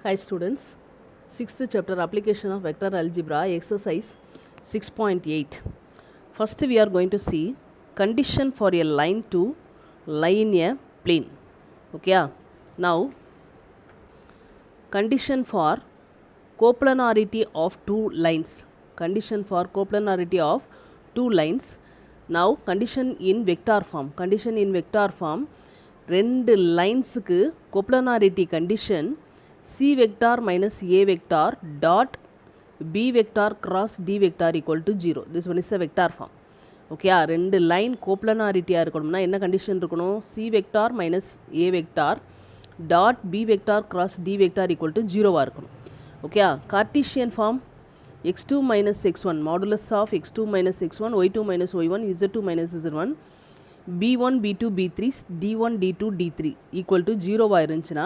Hi students, 6th chapter application of vector algebra exercise 6.8. First we are going to see condition for a line to lie in a plane. Okay, now condition for coplanarity of two lines. Condition for coplanarity of two lines. Now condition in vector form. Condition in vector form. ரெண்டு லைன்ஸுக்கு coplanarity condition C vector minus A vector dot B vector cross D vector equal to zero. This one is a vector form. Okay, ரெண்டு line கோப்லனாரிட்டியாக இருக்கணும்னா என்ன condition இருக்கணும்? C vector minus A vector dot B vector cross D vector equal to ஜீரோவாக இருக்கணும். Okay, Cartesian form x2 minus x1 modulus of x2 minus x1 y2 minus y1 z2 minus z1 b1 b2 b3 d1 d2 d3 equal to 0 இருந்துச்சுன்னா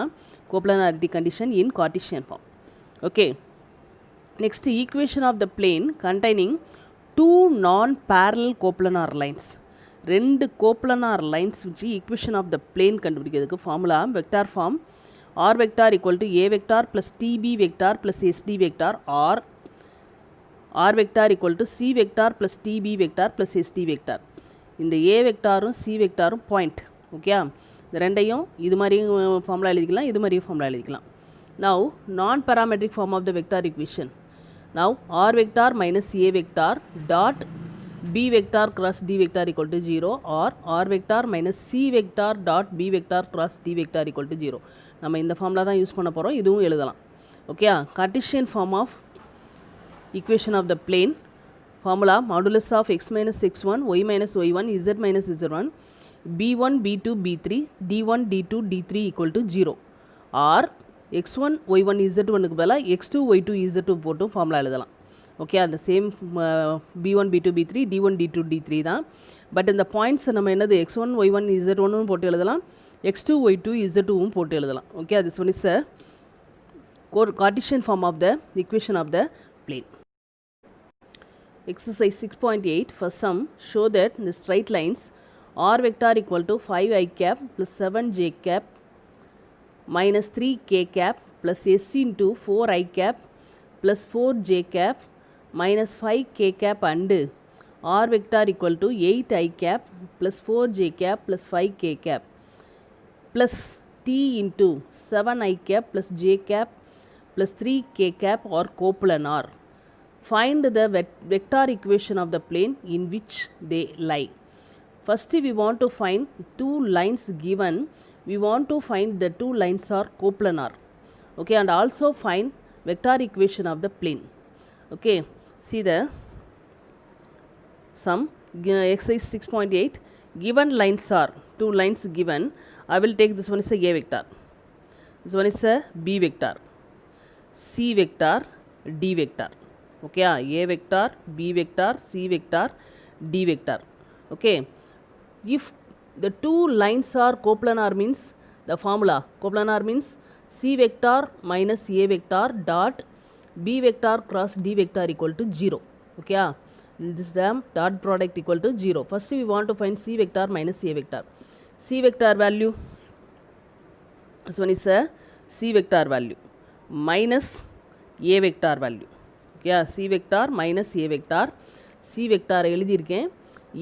coplanarity condition in Cartesian form. Okay, next equation of the plane containing two non-parallel coplanar lines. ரெண்டு coplanar lines வச்சு equation of the plane கண்டுபிடிக்கிறதுக்கு formula vector form r vector equal to a vector plus tb vector plus sd vector or r vector equal to c vector plus tb vector plus sd vector. இந்த a வெக்டாரும் c வெக்டாரும் point. Okay, இந்த ரெண்டையும் இது மாதிரி formula எழுதிக்கலாம், இது மாதிரி formula எழுதிக்கலாம். Now நான் parametric form of the vector equation. Now r vector minus a vector dot b vector cross d vector equal to 0 or r vector minus c vector dot b vector cross d vector equal to 0. நம்ம இந்த formula தான் use பண்ண போகிறோம், இதுவும் எழுதலாம். Okay, Cartesian form of equation of the plane formula modulus of x minus x1 y minus y1 z minus z1 b1 b2 b3 d1 d2 d3 equal to 0 or x1 y1 z1 க்கு பதிலா x2 y2 z2 போட்டு formula எழுதலாம். Okay, அந்த same b1 b2 b3 d1 d2 d3 தான். But இந்த points நம்ம என்னது x1 y1 z1 போட்டு எழுதலாம், x2 y2 z2 போட்டு எழுதலாம். Okay, this one is a Cartesian form of the equation of the plane. Exercise 6.8 for sum, show that the straight lines r vector equal to 5 I cap plus 7 j cap minus 3 k cap plus s into 4 I cap plus 4 j cap minus 5 k cap and r vector equal to 8 I cap plus 4 j cap plus 5 k cap plus t into 7 I cap plus j cap plus 3 k cap or coplanar. Find the vector equation of the plane in which they lie. First we want to find two lines given. We want to find the two lines are coplanar. Okay, and also find vector equation of the plane. Okay, see the sum exercise 6.8. Given lines are two lines given. I will take this one is a a vector. This one is a b vector, c vector, d vector. Okay, a vector, b vector, c vector, d vector. Okay, if the two lines are coplanar means the formula coplanar means c vector minus a vector dot b vector cross d vector equal to 0. Okay, this term dot product equal to 0. First we want to find c vector minus a vector. C vector value, this one is a c vector value minus a vector value. Okay, C vector minus A vector. C வெக்டாரை எழுதியிருக்கேன்,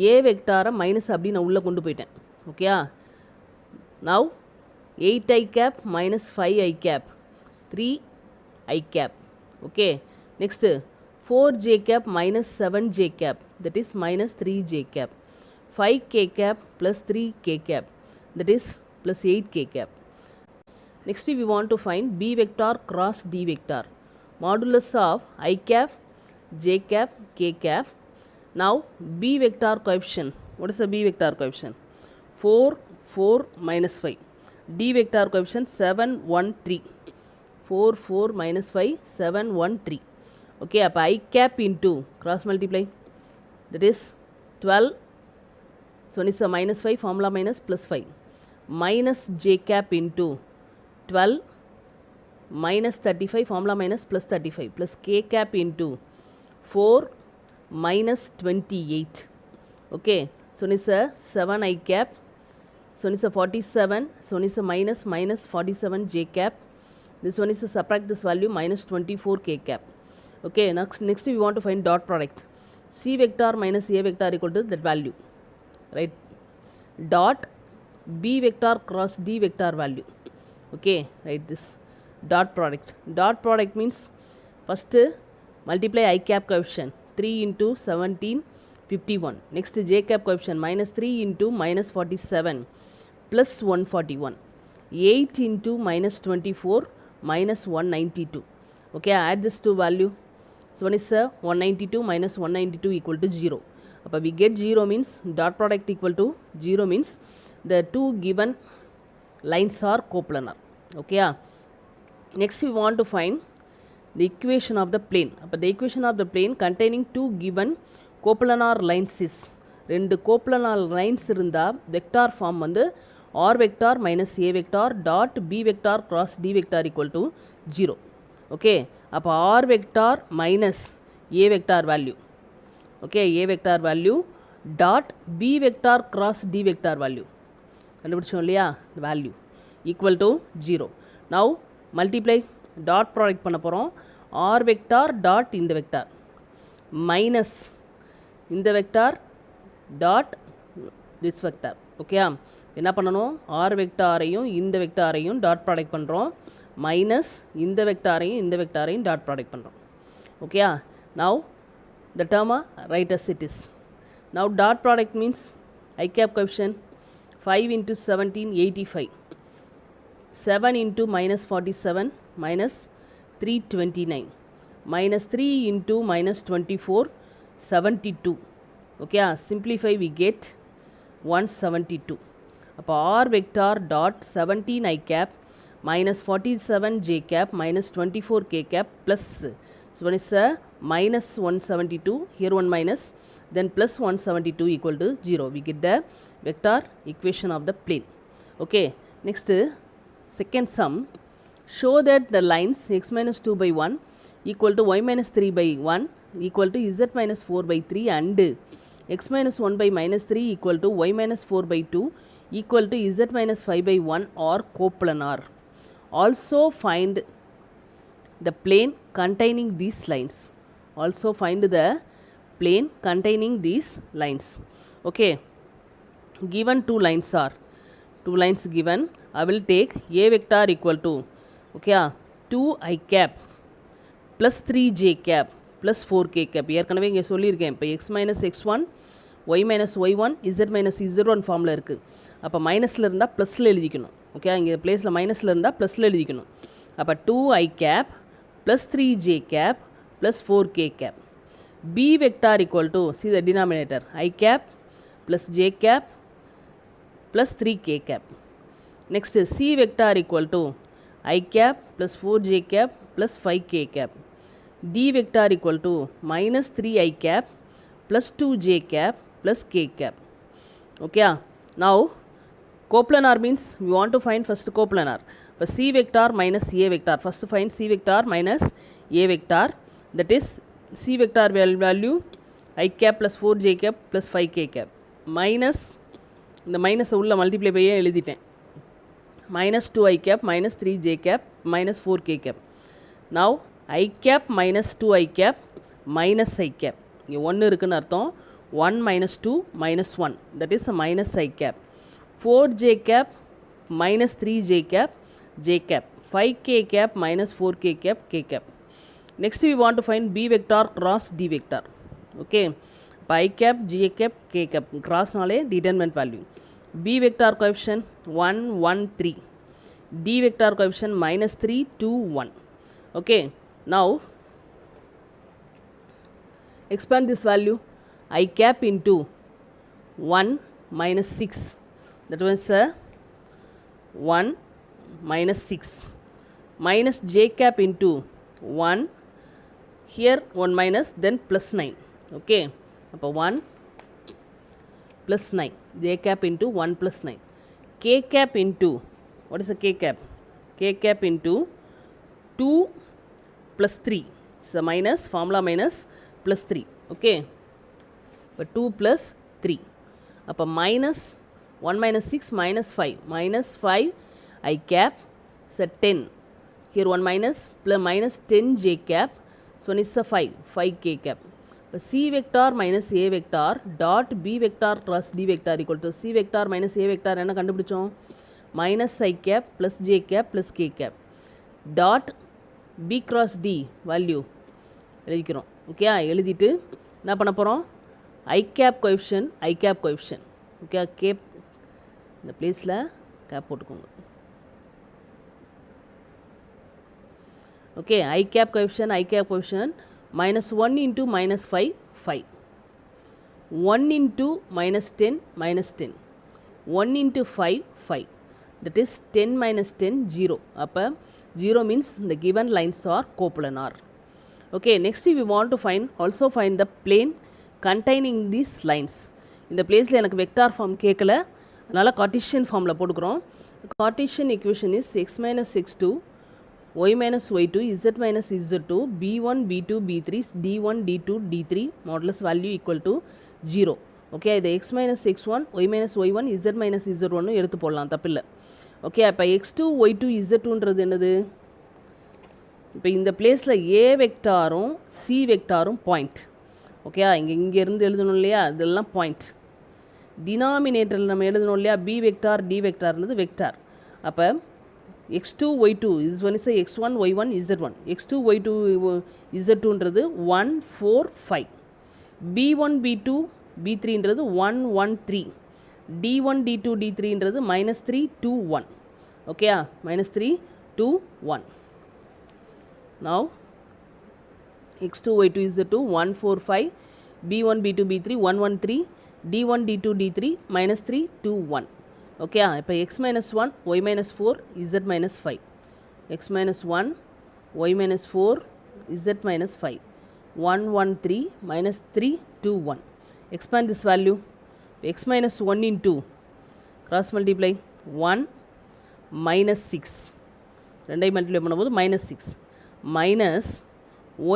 ஏ வெக்டாரை minus அப்படி நான் உள்ளே கொண்டு போயிட்டேன். Okay, now 8 I cap minus 5 I cap 3 I cap. Okay, next 4 j cap minus 7 j cap, that is minus 3 j cap. 5 k cap plus 3 k cap, that is plus 8 k cap. Next we want to find b vector cross d vector. Modulus of I cap, j cap, k cap. Now b vector coefficient. What is the b vector coefficient? 4, 4 minus 5. D vector coefficient 7, 1, 3. 4, 4 minus 5, 7, 1, 3. Okay, up I cap into cross multiply. That is 12. So one is a minus 5, formula minus plus 5. Minus j cap into 12. Minus 35, formula minus plus 35 plus k cap into 4 minus 28. Okay, so this is a 7 I cap, so this is a 47, so this is a minus 47 j cap This one is to subtract this value minus 24 k cap. Okay, next we want to find dot product. C vector minus A vector equal to that value, right? Dot B vector cross D vector value. Okay, write this dot product. Dot product means first multiply I cap coefficient 3 into 17 51. Next J cap coefficient minus 3 into minus 47 plus 141. 8 into minus 24 minus 192. Okay, add this two value. So one is 192 minus 192 equal to 0. Appa we get 0 means dot product equal to 0 means the two given lines are coplanar. Okay. Next we want to find the equation of the plane. Appa the equation of the plane containing two given coplanar lines is ரெண்டு coplanar lines இருந்தா vector form வந்து r vector minus a vector dot b vector cross d vector equal to 0. Okay. அப்போ r vector minus a vector value. Okay, a vector value dot b vector cross d vector value. கண்டுபிடிச்சோம் இல்லையா value equal to 0. Now multiply dot product பண்ண போகிறோம் r vector dot இந்த vector minus இந்த vector dot this vector. Okay, என்ன பண்ணணும் r vectorஐயும் இந்த vectorஐயும் dot product பண்ணுறோம் minus இந்த vectorஐயும் இந்த vectorஐயும் dot product பண்ணுறோம். Okay, now the term write as it is. Now dot product means I cap coefficient 5 into 17 85. 7 into minus 47 minus 329 minus 3 into minus 24 72. Okay, simplify we get 172. அப்போ r vector dot 17 I cap minus 47 j cap minus 24 k cap plus, so one is minus 172, here one minus, then plus 172 equal to 0. We get the vector equation of the plane. Okay, next second sum, show that the lines x minus 2 by 1 equal to y minus 3 by 1 equal to z minus 4 by 3 and x minus 1 by minus 3 equal to y minus 4 by 2 equal to z minus 5 by 1 are coplanar. Also find the plane containing these lines. Also find the plane containing these lines. Okay, given two lines are, two lines given, I will take a vector equal to, okay, 2 I cap plus 3 j cap plus 4 k cap. ஏற்கனவே இங்கே சொல்லியிருக்கேன். இப்போ x minus x1 y minus y1 z minus z1 ஃபார்மில் இருக்குது. அப்போ மைனஸில் இருந்தால் ப்ளஸில் எழுதிக்கணும். ஓகே, இங்கே பிளேஸில் மைனஸில் இருந்தால் ப்ளஸில் எழுதிக்கணும். அப்போ 2 I cap plus 3 j cap plus 4 k cap. B vector equal to, see the denominator, I cap plus j cap plus 3 k cap. Next C vector equal to I cap plus 4 j cap plus 5 k cap. D vector equal to minus 3 I cap plus 2 j cap plus k cap. Okay, now coplanar means we want to find first coplanar. But C vector minus A vector, first find C vector minus A vector, that is C vector value I cap plus 4 j cap plus 5 k cap minus இந்த minus உள்ள multiply பையே எழுதிட்டேன் minus 2 I cap minus 3 j cap minus 4 k cap. Now I cap minus 2 I cap minus I cap, இங்கே 1 இருக்குன்னு அர்த்தம். 1 minus 2 minus 1, that is a minus I cap. 4 j cap minus 3 j cap j cap, 5 k cap minus 4 k cap k cap. Next we want to find B vector cross D vector. Okay, I cap j cap k cap cross நாலே determinant value. B vector coefficient 1 1 3, D vector coefficient minus 3 2 1. Okay, now expand this value. I cap into 1 minus 6, that was 1 minus 6 minus j cap into 1, here 1 minus, then plus 9. Okay, அப்போ 1 plus 9, j cap into 1 plus 9, k cap into, what is a k cap? K cap into 2 plus 3, so minus, formula minus plus 3. Okay, but 2 plus 3, அப்போ minus 1 minus 6 minus 5 I cap, so 10, here 1 minus plus minus 10 j cap, so 1 is a 5 k cap. C vector minus a vector dot b vector cross d vector equal to c vector minus a vector என்ன கண்டுபிடிச்சோம் minus I cap plus j cap plus k cap dot b cross d value எழுதிக்கிறோம். Okay, எழுதிட்டு என்ன பண்ண போகிறோம் I cap coefficient okay, cap இந்த பிளேஸில் cap போட்டுக்கோங்க. Okay, I cap coefficient minus 1 into minus 5 1 into minus 10 1 into 5 that is 10 minus 10 0. அப்போ 0 means the given lines are coplanar. Okay, next we want to also find the plane containing these lines. இந்த பிளேஸில் எனக்கு vector form கேட்கல, அதனால் Cartesian ஃபார்மில் போட்டுக்கிறோம். Cartesian equation is x minus x2 y minus y2 z minus z2 b1 b2 b3 d1 d2 d3 modulus value equal to 0. Okay, இது x minus x1 y minus y1 z minus z1 எடுத்து போடலாம், தப்பில்லை. Okay, அப்போ x2 y2 z2ன்றது என்னது? இப்போ இந்த பிளேஸில் a வெக்டாரும் c வெக்டாரும் point. Okay, இங்கேருந்து எழுதணும் இல்லையா, இதெல்லாம் பாயிண்ட். டினாமினேட்டரில் நம்ம எழுதணும் இல்லையா, b வெக்டார் d வெக்டார்ன்றது வெக்டார். அப்போ x2 y2 this one is a x1 y1 z1 x2 y2 z2ன்றது 1 4 5 b1 b2 b3ன்றது 1 1 3 d1 d2 d3ன்றது minus 3 2 1 okay minus 3 2 1. Now x2 y2 z2 1 4 5 b1 b2 b3 1 1 3 d1 d2 d3 minus 3 2 1. Okay, இப்போ x minus 1 y minus 4 z minus 5 x minus 1 y minus 4 z minus 5 1 1 3 minus 3 2 1. Expand this value, x minus 1 into cross multiply 1 minus 6 ரெண்டை multiply பண்ணும்போது minus 6 minus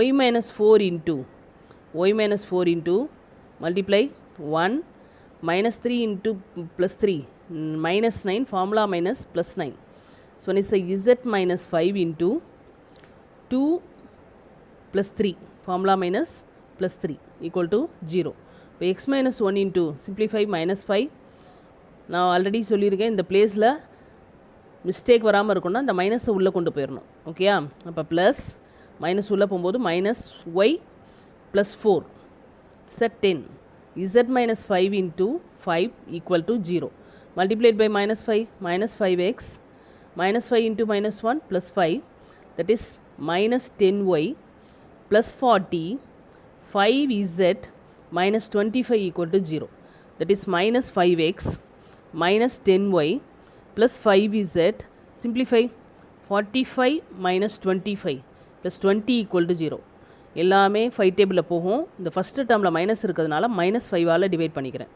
y minus 4 into multiply 1 minus 3 into plus 3 minus 9 formula minus plus 9. So one is a z minus 5 into 2 plus 3 formula minus plus 3 equal to 0. இப்போ x minus 1 into simplify minus 5. நான் already சொல்லியிருக்கேன், இந்த பிளேஸில் mistake வராமல் இருக்குன்னா இந்த மைனஸை உள்ளே கொண்டு போயிடணும். ஓகேயா, அப்போ ப்ளஸ் மைனஸ் உள்ளே போகும்போது minus y plus 4 set 10 z minus 5 into 5 equal to 0. Multiplied by minus 5x minus 5 into minus 1 plus 5 that is minus 10y plus 40 5z minus 25 equal to 0. That is minus 5x minus 10y plus 5z. Simplify 45 minus 25 plus 20 equal to 0. எல்லாமே 5 டேபிளில் போகும். இந்த first டேர்மில் minus இருக்கிறதுனால minus 5ஆல் divide பண்ணிக்கிறேன்.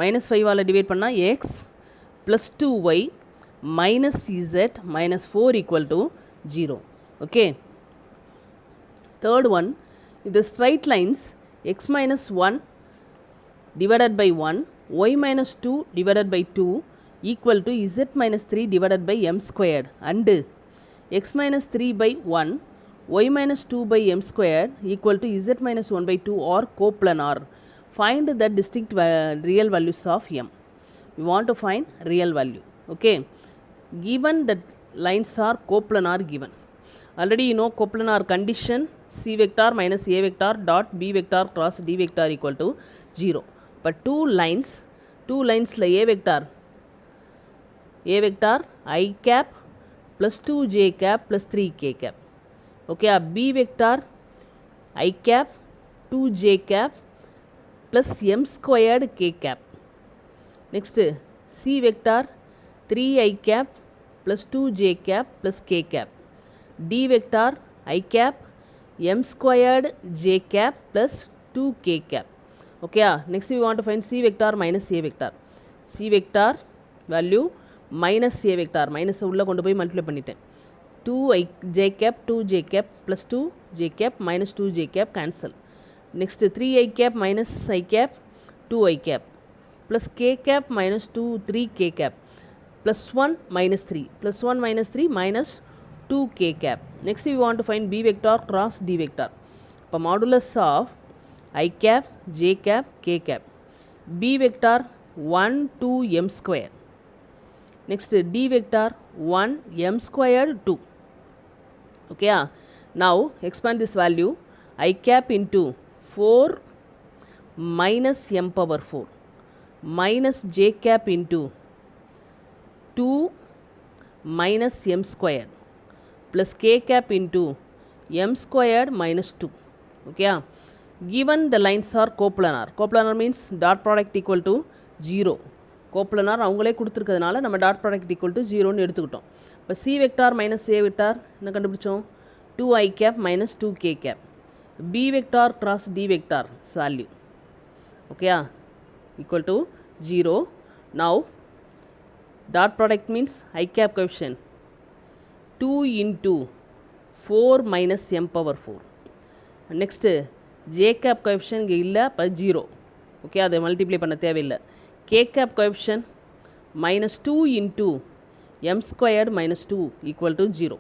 minus 5ஆல் divide பண்ணால் x plus 2y minus z minus 4 equal to 0. Okay. Third one, the straight lines x minus 1 divided by 1 y minus 2 divided by 2 equal to z minus 3 divided by m squared and x minus 3 by 1 y minus 2 by m squared equal to z minus 1 by 2 are coplanar. Find the distinct real values of m. We want to find real value. Okay, given that lines are coplanar given. Already you know coplanar condition c vector minus a vector dot b vector cross d vector equal to 0. But two lines la a vector I cap plus 2j cap plus 3k cap. Okay, b vector I cap 2j cap plus m squared k cap. Next c vector 3i cap plus 2j cap plus k cap. d vector I cap m squared j cap plus 2k cap. Okay, next we want to find c vector minus a vector. c vector value minus a vector minus உள்ள கொண்டு போய் multiply பண்ணிட்டேன். 2j cap 2j cap plus 2j cap minus 2j cap cancel. Next 3i cap minus I cap 2i cap plus k cap minus 2 3k cap plus 1 minus 3 plus 1 minus 3 minus 2k cap. Next we want to find b vector cross d vector. இப்போ modulus of I cap, j cap, k cap. b vector 1 2 m square. Next d vector 1 m squared 2. Okay, now expand this value. I cap into 4 minus m power 4 minus j cap into 2 minus m squared plus k cap into m squared minus 2. Okay, given the lines are coplanar. Coplanar means dot product equal to 0. coplanar அவங்களே கொடுத்துருக்கிறதுனால நம்ம dot product equal to 0ன்னு எடுத்துக்கிட்டோம். இப்போ c vector minus a vector என்ன கண்டுபிடிச்சோம்? 2i cap minus 2k cap. b vector cross d vector value. Okay, equal to 0. Now dot product means I cap coefficient 2 into 4 minus m power 4. Next j cap coefficient இங்கே இல்லை, அப்போ 0. Okay, அதை multiply பண்ண தேவையில்லை. k cap coefficient minus 2 into m squared minus 2 equal to 0.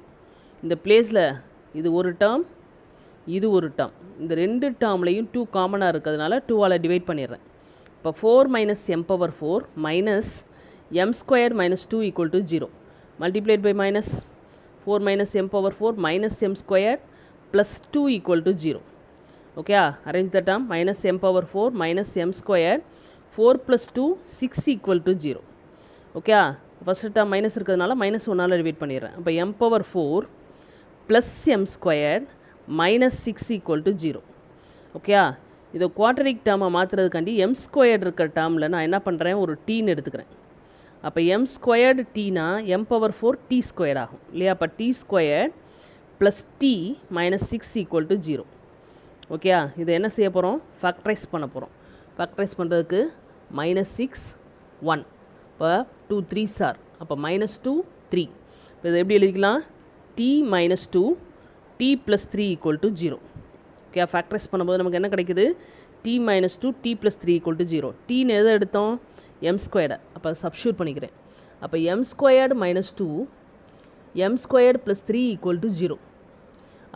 இந்த பிளேஸில் இது ஒரு டேர்ம், இது ஒரு டேர்ம். இந்த ரெண்டு டேர்ம்லையும் 2 காமனாக இருக்கிறதுனால 2ஆல் டிவைட் பண்ணிடுறேன். இப்போ 4 minus m power 4 minus m squared minus 2 equal to 0. Multiplied by minus 4 minus m power 4 minus m squared plus 2 equal to 0. Okay, arrange the term. Minus m power 4 minus m squared 4 plus 2 6 equal to 0. Okay, first term minus இருக்கிறதுனால minus 1ஆல் divide பண்ணிடுறேன். அப்போ m power 4 plus m squared minus 6 equal to 0. Okay, இதை quadratic டேர்மாக மாற்றுறதுக்காண்டி m squared இருக்கிற டேர்மில் நான் என்ன பண்ணுறேன், ஒரு டீன்னு எடுத்துக்கிறேன். அப்போ m squared tனா m power 4 t squared ஆகும் இல்லையா? அப்போ t squared plus t minus 6 equal to 0. Okay, இதை என்ன செய்ய போகிறோம்? ஃபேக்டரைஸ் பண்ண போகிறோம். ஃபேக்டரைஸ் பண்ணுறதுக்கு minus 6 1. இப்போ 2 3s are, அப்போ minus 2 3. இப்போ இதை எப்படி எழுதிக்கலாம்? t minus 2 t plus 3 equal to 0. Okay, factorise பண்ணும்போது நமக்கு என்ன கிடைக்குது? t minus 2 t plus 3 equal to 0. tன்னு எதை எடுத்தோம்? m squared. அப்போ சப்ஸ்டியூட் பண்ணிக்கிறேன். அப்போ m squared minus 2 m squared plus 3 equal to 0.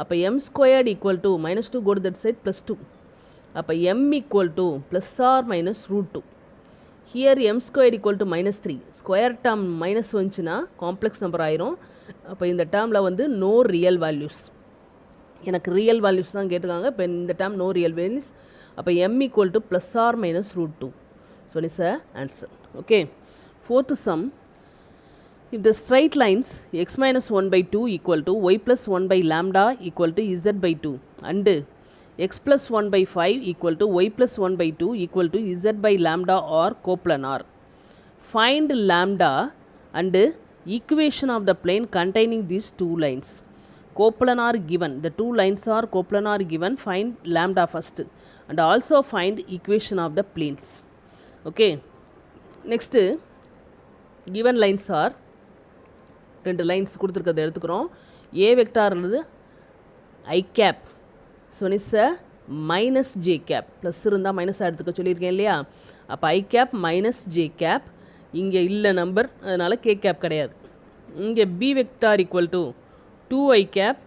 அப்போ m squared equal to minus 2 go to that side plus 2. அப்போ m equal to plus or minus root 2. Here m squared equal to minus 3. Square term minus வந்துச்சுன்னா complex number ஆயிரும். அப்போ இந்த டேர்மில் வந்து no real values. எனக்கு real values தான் கேட்டிருக்காங்க. இப்போ இந்த டேர்ம் நோ ரியல் வேல்யூஸ். அப்போ m equal to plus or minus root 2. So this is the answer. Okay, fourth sum. If the straight lines x minus 1 by 2 equal to y plus 1 by lambda equal to z by 2 and x plus 1 by 5 equal to y plus 1 by 2 equal to z by lambda are coplanar. Find lambda and equation of the plane containing these two lines. Coplanar given. The two lines are coplanar given. Find lambda first and also find equation of the planes. Okay, next given lines are ரெண்டு lines கொடுத்துருக்கிறத எடுத்துக்கிறோம். A வெக்டார்ன்றது I cap, so is minus J cap. Plus இருந்தால் மைனஸாக எடுத்துக்க சொல்லியிருக்கேன் இல்லையா? அப்போ I cap minus J cap. இங்கே இல்லை நம்பர், அதனால் கே கேப் கிடையாது. இங்கே B vector equal to 2i cap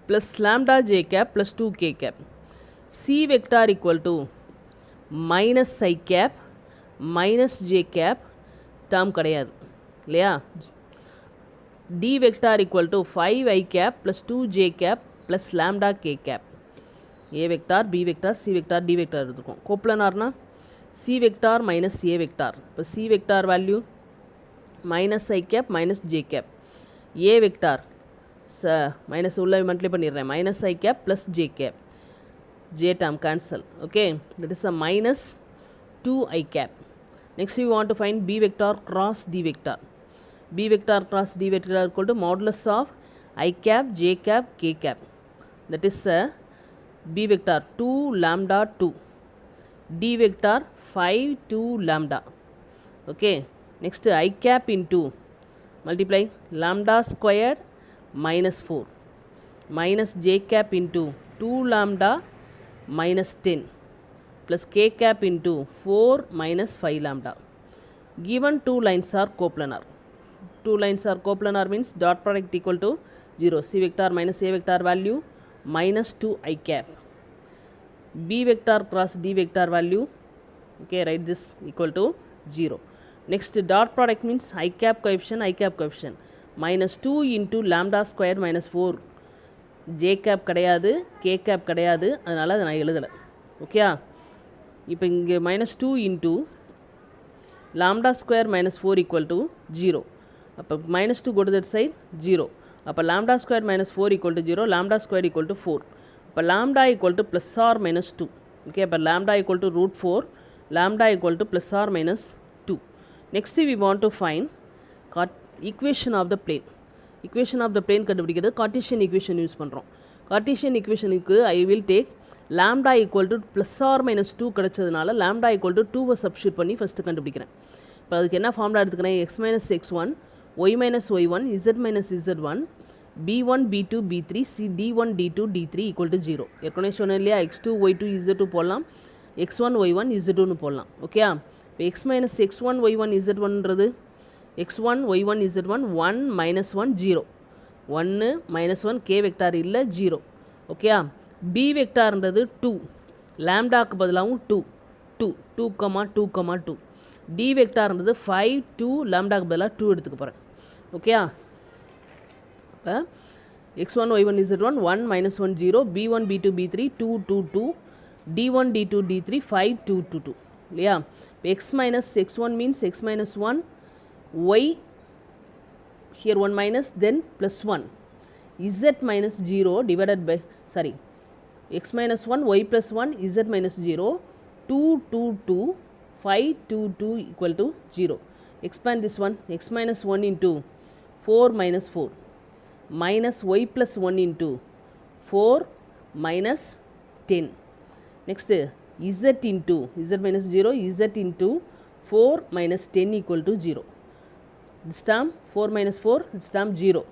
plus lambda J cap plus 2k cap. C vector equal to minus I cap minus J cap, term கிடையாது இல்லையா? d vector equal to 5i cap plus 2j cap plus lambda k cap. a vector, b vector, c vector, d vector எடுத்துக்கோம். கோப்ளனார்னா c vector minus a vector. இப்போ c vector value minus i cap minus j cap. a vector minus உள்ள multiply பண்ணிடுறேன். minus i cap plus j cap. j term cancel. Okay, that is a minus 2i cap. Next we want to find b vector cross d vector. b vector cross d vector equal to modulus of I cap, j cap, k cap. That is b vector 2 lambda 2, d vector 5 2 lambda. Okay, next I cap into multiply lambda squared minus 4 minus j cap into 2 lambda minus 10 plus k cap into 4 minus 5 lambda. Given two lines are coplanar. Two lines are coplanar means dot product equal to 0. C vector minus A vector value minus 2 I cap. B vector cross D vector value, okay, write this equal to 0. Next dot product means I cap coefficient minus 2 into lambda square minus 4. J cap கிடையாது, K cap கிடையாது, அதனால் அதை நான் எழுதலை. Okay, இப்போ இங்கே minus 2 into lambda square minus 4 equal to 0. அப்போ minus 2 go to that side 0. அப்போ lambda square minus 4 equal to 0, lambda square equal to 4. அப்போ lambda equal to plus or minus 2. Okay, அப்போ lambda equal to root 4, lambda equal to plus or minus 2. Next we want to find equation of the plane. Equation of the plane கண்டுபிடிக்கிறது Cartesian equation use பண்ணுறோம். Cartesian equationக்கு I will take lambda equal to plus or minus 2 கிடைச்சதுனால lambda equal to 2 substitute பண்ணி first கண்டுபிடிக்கிறேன். இப்போ அதுக்கு என்ன formula எடுத்துக்கிறேன்? x minus x1, y minus y1, z minus z1, b1 b2 b3 c d1 d2 d3 equal to 0. ஏற்கனவே சொன்னேன் இல்லையா, x2 y2 z2 போடலாம், x1 y1 z2 போடலாம். ஓகே, இப்போ x minus x1 y1 z1ன்றது x1 y1 z1 1 minus 1 0, 1 minus 1 k vector இல்லை 0. Okay, b வெக்டார்ன்றது 2, லாம்டாக்கு பதிலாகவும் 2 2 2 2 2. d வெக்டார்ன்றது 5 2, லாம்டாக்கு பதிலாக 2 எடுத்துக்க போகிறேன். ஓகே, இப்போ x1 y1 z1 1 minus 1 0, b1 b2 b3 2 2 2, d1 d2 d3 5 2 2 2 இல்லையா. இப்போ x minus x1 means x minus 1, y here 1 minus then plus 1, z minus 0 divided by x minus 1 y plus 1 z minus 0 2 2 2 5 2 2 equal to 0. Expand this one, x minus 1 into 4 minus 4 minus y plus 1 into 4 minus 10. Next z into z minus 0, z into 4 minus 10 equal to 0. This term 4 minus 4, this term 0.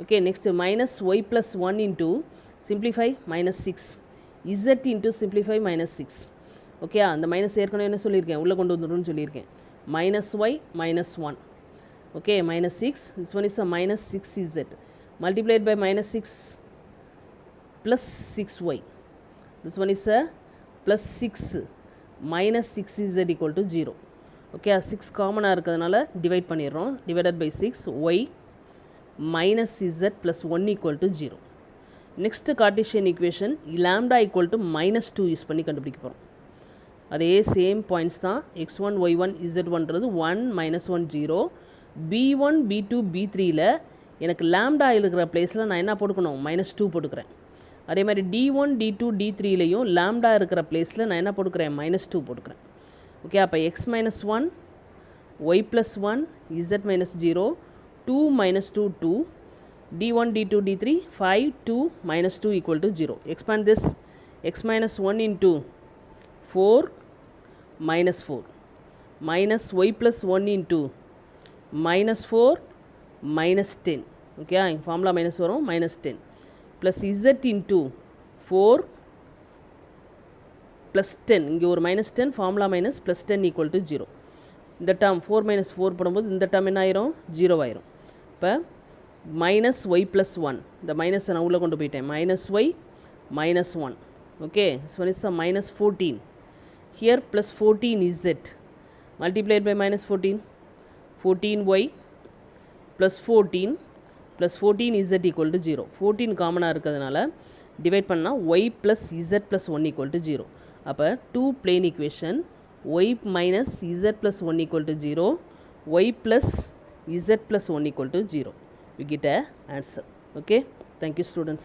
Okay, next minus y plus 1 into simplify minus 6, z into simplify minus 6. Okay, அந்த minus ஏற்கனவே என்ன சொல்லியிருக்கேன், உள்ளே கொண்டு வந்துடும்னு சொல்லியிருக்கேன். minus y minus 1. Okay, minus 6, this one is a minus 6z multiplied by minus 6 plus 6y. This one is a plus 6 minus 6z equal to 0. Okay, 6 காமனாக இருக்கிறதுனால divide பண்ணிடுறோம், divided by 6 y minus z plus 1 equal to 0. Next Cartesian equation lambda equal to minus 2 use பண்ணி கண்டுபிடிக்க போகிறோம். அதே same points தான், x1 y1 z1ன்றது 1 minus 1 0, b1 b2 b3யில் எனக்கு lambda இருக்கிற பிளேஸில் நான் என்ன போட்டுக்கணும், minus 2 போட்டுக்கிறேன். அதே மாதிரி d1 d2 d3லையும் லாம்டா இருக்கிற பிளேஸில் நான் என்ன போட்டுக்கிறேன், minus 2 போட்டுக்கிறேன். ஓகே, அப்போ x minus 1 y plus 1 z minus 0 2 minus 2 2, d1 d2 d3 5 2 minus 2 equal to 0. Expand this, x minus 1 into 4 minus 4 minus y plus 1 into minus 4 minus 10. Okay, இங்கே formula minus வரும், minus 10 plus z into 4 plus 10, இங்கே ஒரு minus 10, formula minus plus 10 equal to 0. இந்த term 4 minus 4 போடும்போது இந்த term என்ன ஆயிரும், 0 ஆயிரும். இப்போ minus y plus 1, இந்த மைனஸை நான் உள்ளே கொண்டு போயிட்டேன், minus y minus 1. Okay, this one is a minus 14. Here plus 14 z multiplied by minus 14, 14y plus 14 z equal to 0. 14 காமனாக இருக்கிறதுனால டிவைட் பண்ணால் y plus z plus 1 equal to 0. அப்போ 2 plane equation y minus z plus 1 equal to 0, y plus z plus 1 equal to 0. We get a answer. Okay, thank you students.